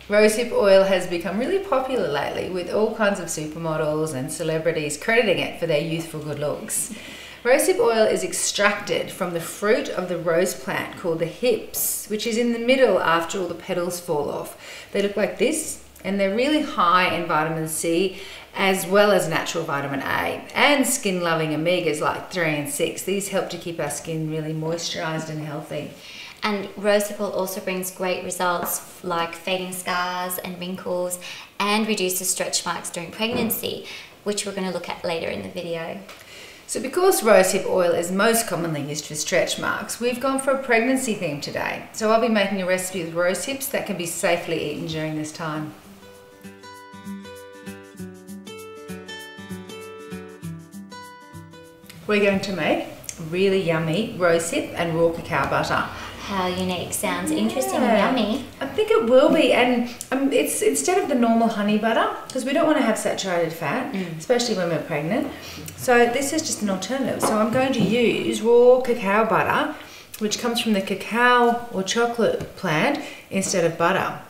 Rosehip oil has become really popular lately, with all kinds of supermodels and celebrities crediting it for their youthful good looks. Rosehip oil is extracted from the fruit of the rose plant called the hips, which is in the middle after all the petals fall off. They look like this, and they're really high in vitamin C as well as natural vitamin A and skin loving omegas like 3 and 6. These help to keep our skin really moisturized and healthy. And rosehip oil also brings great results like fading scars and wrinkles, and reduces stretch marks during pregnancy, which we're going to look at later in the video. So because rosehip oil is most commonly used for stretch marks, we've gone for a pregnancy theme today. So I'll be making a recipe with rosehips that can be safely eaten during this time. We're going to make really yummy rosehip and raw cacao butter. How unique. Sounds interesting and yummy. I think it will be, and it's instead of the normal honey butter, because we don't want to have saturated fat, especially when we're pregnant. So this is just an alternative. So I'm going to use raw cacao butter, which comes from the cacao or chocolate plant instead of butter.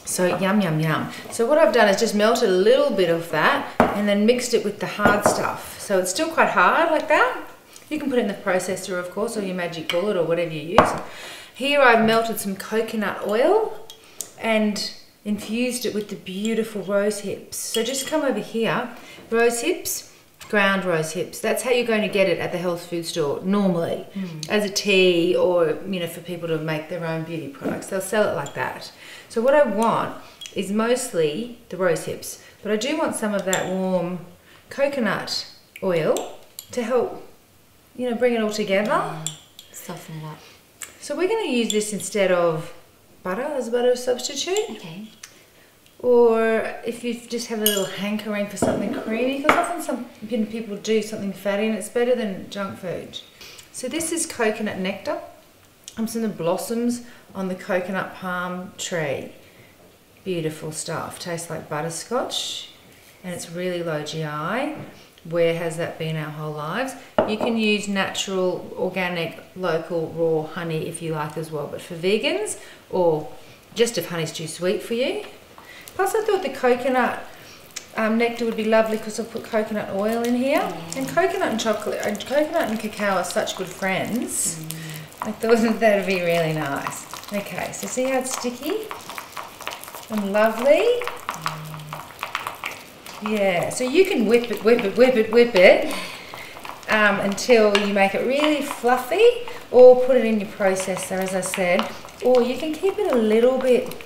So yum, yum, yum. So what I've done is just melted a little bit of that and then mixed it with the hard stuff. So it's still quite hard like that. You can put it in the processor, of course, or your magic bullet or whatever you use. Here I've melted some coconut oil and infused it with the beautiful rose hips. So just come over here, rose hips, ground rose hips. That's how you're going to get it at the health food store normally, as a tea, or for people to make their own beauty products. They'll sell it like that. So what I want is mostly the rose hips, but I do want some of that warm coconut oil to help bring it all together. Soften it up. So we're going to use this instead of butter as a butter substitute. Okay. Or if you just have a little hankering for something creamy, because often some people do something fatty and it's better than junk food. So this is coconut nectar. Comes from the blossoms on the coconut palm tree. Beautiful stuff. Tastes like butterscotch, and it's really low GI. Where has that been our whole lives? You can use natural, organic, local, raw honey if you like as well, but for vegans, or just if honey's too sweet for you. Plus I thought the coconut nectar would be lovely because I've put coconut oil in here. And coconut and chocolate, and coconut and cacao are such good friends. I thought that would be really nice. Okay, so see how it's sticky and lovely? Yeah, so you can whip it until you make it really fluffy, or put it in your processor, as I said, or you can keep it a little bit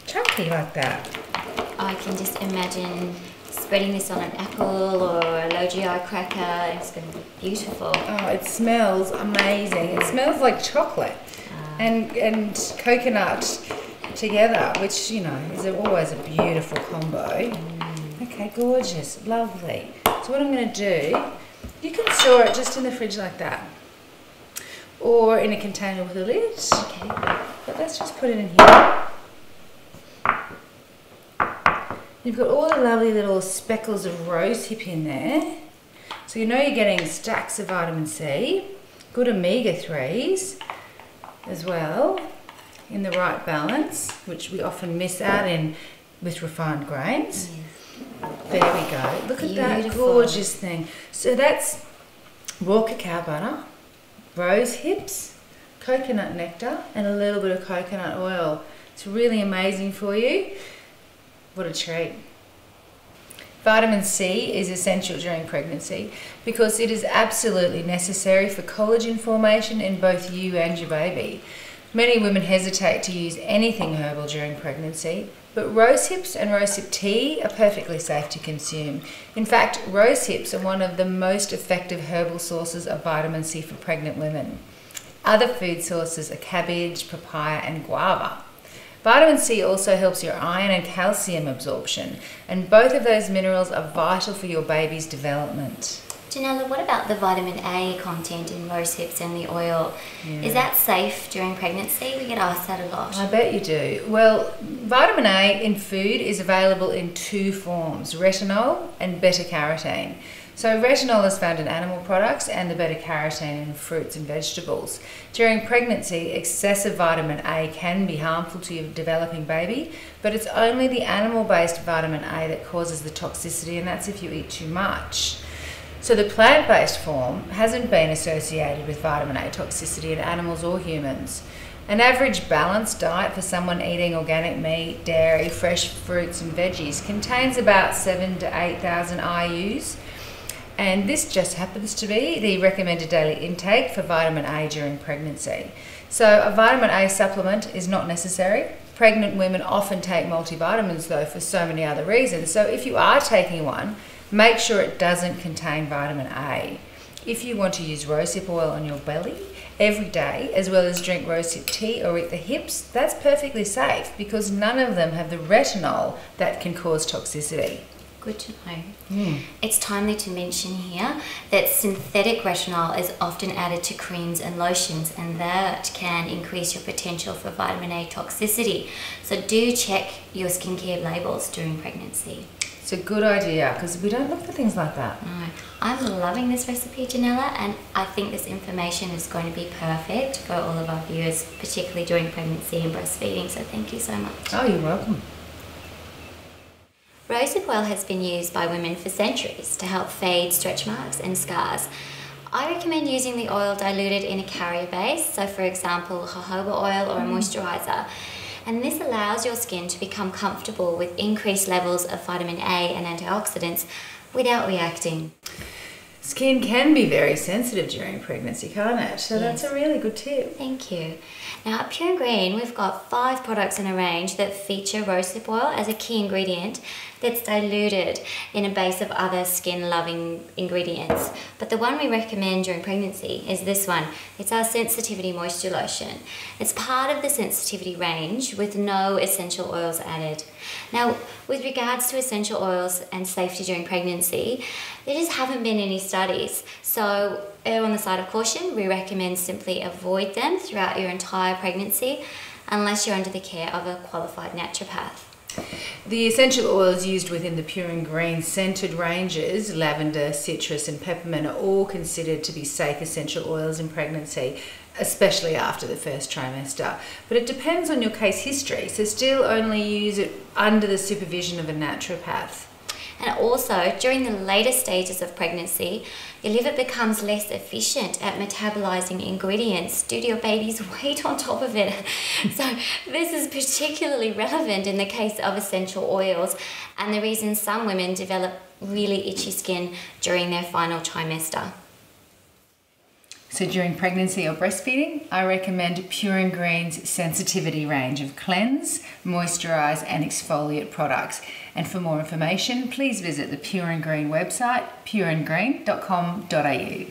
chunky like that. I can just imagine spreading this on an apple or a low GI cracker. It's going to be beautiful. Oh, it smells amazing. It smells like chocolate and coconut together, which is always a beautiful combo. Okay, gorgeous, lovely. So what I'm going to do, you can store it just in the fridge like that, or in a container with a lid. Okay. But let's just put it in here. You've got all the lovely little speckles of rosehip in there. So you're getting stacks of vitamin C, good omega-3s as well, in the right balance, which we often miss out with refined grains. Yes. There we go. Look at that gorgeous thing. So that's raw cacao butter, rose hips, coconut nectar, and a little bit of coconut oil. It's really amazing for you. What a treat. Vitamin C is essential during pregnancy because it is absolutely necessary for collagen formation in both you and your baby. Many women hesitate to use anything herbal during pregnancy, but rosehips and rosehip tea are perfectly safe to consume. In fact, rosehips are one of the most effective herbal sources of vitamin C for pregnant women. Other food sources are cabbage, papaya, and guava. Vitamin C also helps your iron and calcium absorption, and both of those minerals are vital for your baby's development. Janella, what about the vitamin A content in rosehips and the oil? Yeah. Is that safe during pregnancy? We get asked that a lot. I bet you do. Well, vitamin A in food is available in two forms, retinol and beta-carotene. So retinol is found in animal products and the beta-carotene in fruits and vegetables. During pregnancy, excessive vitamin A can be harmful to your developing baby, but it's only the animal-based vitamin A that causes the toxicity, and that's if you eat too much. So the plant-based form hasn't been associated with vitamin A toxicity in animals or humans. An average balanced diet for someone eating organic meat, dairy, fresh fruits and veggies contains about 7,000 to 8,000 IUs. And this just happens to be the recommended daily intake for vitamin A during pregnancy. So a vitamin A supplement is not necessary. Pregnant women often take multivitamins though for so many other reasons. So if you are taking one, make sure it doesn't contain vitamin A. If you want to use rosehip oil on your belly every day, as well as drink rosehip tea or eat the hips, that's perfectly safe because none of them have the retinol that can cause toxicity. Good to know. It's timely to mention here that synthetic retinol is often added to creams and lotions, and that can increase your potential for vitamin A toxicity. So do check your skincare labels during pregnancy. It's a good idea because we don't look for things like that. No. I'm loving this recipe, Janella, and I think this information is going to be perfect for all of our viewers, particularly during pregnancy and breastfeeding, so thank you so much. Oh, you're welcome. Rosehip oil has been used by women for centuries to help fade stretch marks and scars. I recommend using the oil diluted in a carrier base, so for example, jojoba oil or a moisturizer. And this allows your skin to become comfortable with increased levels of vitamin A and antioxidants without reacting. Skin can be very sensitive during pregnancy, can't it? So Yes. that's a really good tip. Thank you. Now at Pure and Green, we've got 5 products in a range that feature rosehip oil as a key ingredient that's diluted in a base of other skin-loving ingredients. But the one we recommend during pregnancy is this one. It's our Sensitivity Moisture Lotion. It's part of the sensitivity range with no essential oils added. Now, with regards to essential oils and safety during pregnancy, there just haven't been any studies. So, err on the side of caution, we recommend simply avoid them throughout your entire pregnancy unless you're under the care of a qualified naturopath. The essential oils used within the Pure and Green scented ranges, lavender, citrus and peppermint, are all considered to be safe essential oils in pregnancy, especially after the first trimester. But it depends on your case history, so still only use it under the supervision of a naturopath. And also, during the later stages of pregnancy, your liver becomes less efficient at metabolizing ingredients due to your baby's weight on top of it. So this is particularly relevant in the case of essential oils and the reason some women develop really itchy skin during their final trimester. So during pregnancy or breastfeeding, I recommend Pure and Green's Sensitivity range of cleanse, moisturise and exfoliate products. And for more information, please visit the Pure and Green website, pureandgreen.com.au.